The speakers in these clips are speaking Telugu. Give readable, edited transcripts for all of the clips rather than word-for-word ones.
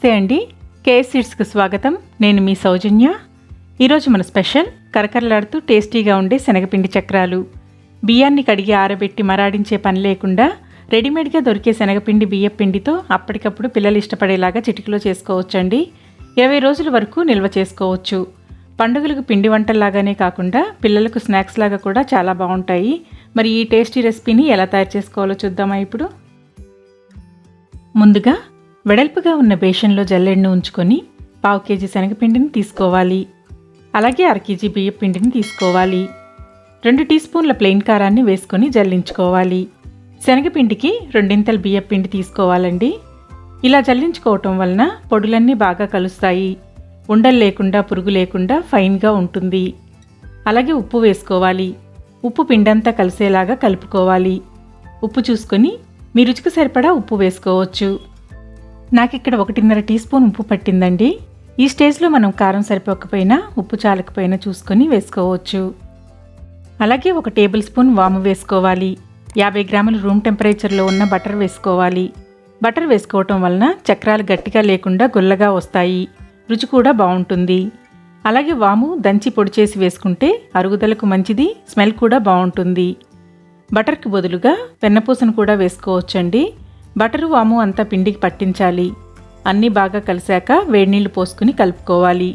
నమస్తే అండి. కేఎస్ సీడ్స్కి స్వాగతం. నేను మీ సౌజన్య. ఈరోజు మన స్పెషల్ కరకరలాడుతూ టేస్టీగా ఉండే శనగపిండి చక్రాలు. బియ్యాన్ని కడిగి ఆరబెట్టి మరాడించే పని లేకుండా రెడీమేడ్గా దొరికే శనగపిండి బియ్యం పిండితో అప్పటికప్పుడు పిల్లలు ఇష్టపడేలాగా చిటికలో చేసుకోవచ్చండి. 20 రోజుల వరకు నిల్వ చేసుకోవచ్చు. పండుగలకు పిండి వంటల్లాగానే కాకుండా పిల్లలకు స్నాక్స్ లాగా కూడా చాలా బాగుంటాయి. మరి ఈ టేస్టీ రెసిపీని ఎలా తయారు చేసుకోవాలో చూద్దామా ఇప్పుడు. ముందుగా వెడల్పుగా ఉన్న బేషన్లో జల్లెడను ఉంచుకొని 1/2 కేజీ శనగపిండిని తీసుకోవాలి. అలాగే 1/2 కేజీ బియ్యం పిండిని తీసుకోవాలి. 2 టీ స్పూన్ల ప్లెయిన్ కారాన్ని వేసుకొని జల్లించుకోవాలి. శనగపిండికి 2 బియ్యం పిండి తీసుకోవాలండి. ఇలా జల్లించుకోవటం వలన పొడులన్నీ బాగా కలుస్తాయి. ఉండలు లేకుండా పురుగు లేకుండా ఫైన్గా ఉంటుంది. అలాగే ఉప్పు వేసుకోవాలి. ఉప్పు పిండంతా కలిసేలాగా కలుపుకోవాలి. ఉప్పు చూసుకొని మీ రుచికి సరిపడా ఉప్పు వేసుకోవచ్చు. నాకిక్కడ 1.5 టీ స్పూన్ ఉప్పు పట్టిందండి. ఈ స్టేజ్లో మనం కారం సరిపోకపోయినా ఉప్పు చాలకపోయినా చూసుకొని వేసుకోవచ్చు. అలాగే 1 టేబుల్ స్పూన్ వాము వేసుకోవాలి. 50 గ్రాములు రూమ్ టెంపరేచర్లో ఉన్న బటర్ వేసుకోవాలి. బటర్ వేసుకోవటం వలన చక్రాలు గట్టిగా లేకుండా గుల్లగా వస్తాయి. రుచి కూడా బాగుంటుంది. అలాగే వాము దంచి పొడి చేసి వేసుకుంటే అరుగుదలకు మంచిది, స్మెల్ కూడా బాగుంటుంది. బటర్కి బదులుగా వెన్నపూసను కూడా వేసుకోవచ్చండి. బటరు వాము అంతా పిండికి పట్టించాలి. అన్నీ బాగా కలిశాక వేడినీళ్లు పోసుకుని కలుపుకోవాలి.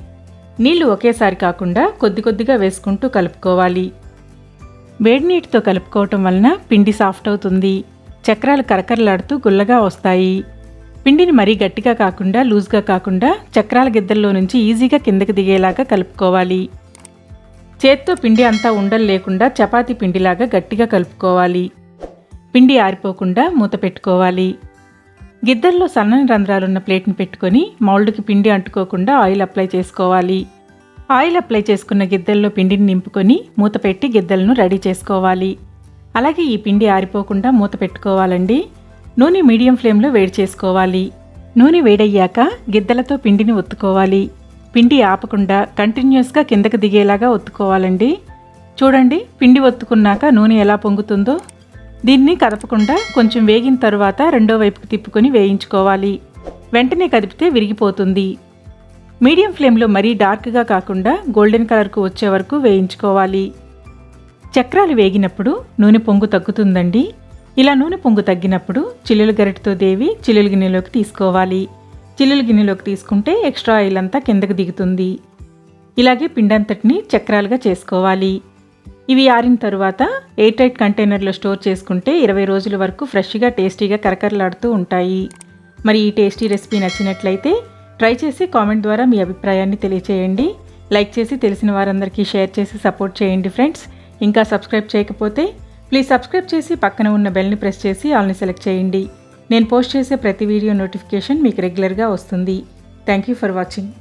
నీళ్లు ఒకేసారి కాకుండా కొద్ది కొద్దిగా వేసుకుంటూ కలుపుకోవాలి. వేడి నీటితో కలుపుకోవటం వలన పిండి సాఫ్ట్ అవుతుంది. చక్రాలు కరకరలాడుతూ గుల్లగా వస్తాయి. పిండిని మరీ గట్టిగా కాకుండా లూజ్గా కాకుండా చక్రాల గిద్దల్లో నుంచి ఈజీగా కిందకి దిగేలాగా కలుపుకోవాలి. చేత్తో పిండి అంతా ఉండలు లేకుండా చపాతీ పిండిలాగా గట్టిగా కలుపుకోవాలి. పిండి ఆరిపోకుండా మూత పెట్టుకోవాలి. గిద్దల్లో సన్నని రంధ్రాలున్న ప్లేట్ని పెట్టుకొని మౌల్డ్కి పిండి అంటుకోకుండా ఆయిల్ అప్లై చేసుకోవాలి. ఆయిల్ అప్లై చేసుకున్న గిద్దల్లో పిండిని నింపుకొని మూత పెట్టి గిద్దలను రెడీ చేసుకోవాలి. అలాగే ఈ పిండి ఆరిపోకుండా మూత పెట్టుకోవాలండి. నూనె మీడియం ఫ్లేమ్లో వేడి చేసుకోవాలి. నూనె వేడయ్యాక గిద్దలతో పిండిని ఒత్తుకోవాలి. పిండి ఆపకుండా కంటిన్యూస్గా కిందకు దిగేలాగా ఒత్తుకోవాలండి. చూడండి, పిండి ఒత్తుకున్నాక నూనె ఎలా పొంగుతుందో. దీన్ని కదపకుండా కొంచెం వేగిన తరువాత రెండో వైపుకి తిప్పుకొని వేయించుకోవాలి. వెంటనే కదిపితే విరిగిపోతుంది. మీడియం ఫ్లేమ్లో మరీ డార్క్గా కాకుండా గోల్డెన్ కలర్కు వచ్చే వరకు వేయించుకోవాలి. చక్రాలు వేగినప్పుడు నూనె పొంగు తగ్గుతుందండి. ఇలా నూనె పొంగు తగ్గినప్పుడు చిల్లుల గరిటెతో దేవి చిల్లుల గిన్నెలోకి తీసుకోవాలి. చిల్లుల గిన్నెలోకి తీసుకుంటే ఎక్స్ట్రా ఆయిల్ అంతా కిందకు దిగుతుంది. ఇలాగే పిండంతటిని చక్రాలుగా చేసుకోవాలి. ఇవి ఆరిన తరువాత ఎయిర్ టైట్ కంటైనర్లో స్టోర్ చేసుకుంటే 20 రోజుల వరకు ఫ్రెష్గా టేస్టీగా కరకరలాడుతూ ఉంటాయి. మరి ఈ టేస్టీ రెసిపీ నచ్చినట్లయితే ట్రై చేసి కామెంట్ ద్వారా మీ అభిప్రాయాన్ని తెలియచేయండి. లైక్ చేసి తెలిసిన వారందరికీ షేర్ చేసి సపోర్ట్ చేయండి ఫ్రెండ్స్. ఇంకా సబ్స్క్రైబ్ చేయకపోతే ప్లీజ్ సబ్స్క్రైబ్ చేసి పక్కన ఉన్న బెల్ని ప్రెస్ చేసి ఆల్ని సెలెక్ట్ చేయండి. నేను పోస్ట్ చేసే ప్రతి వీడియో నోటిఫికేషన్ మీకు రెగ్యులర్గా వస్తుంది. Thank you for watching.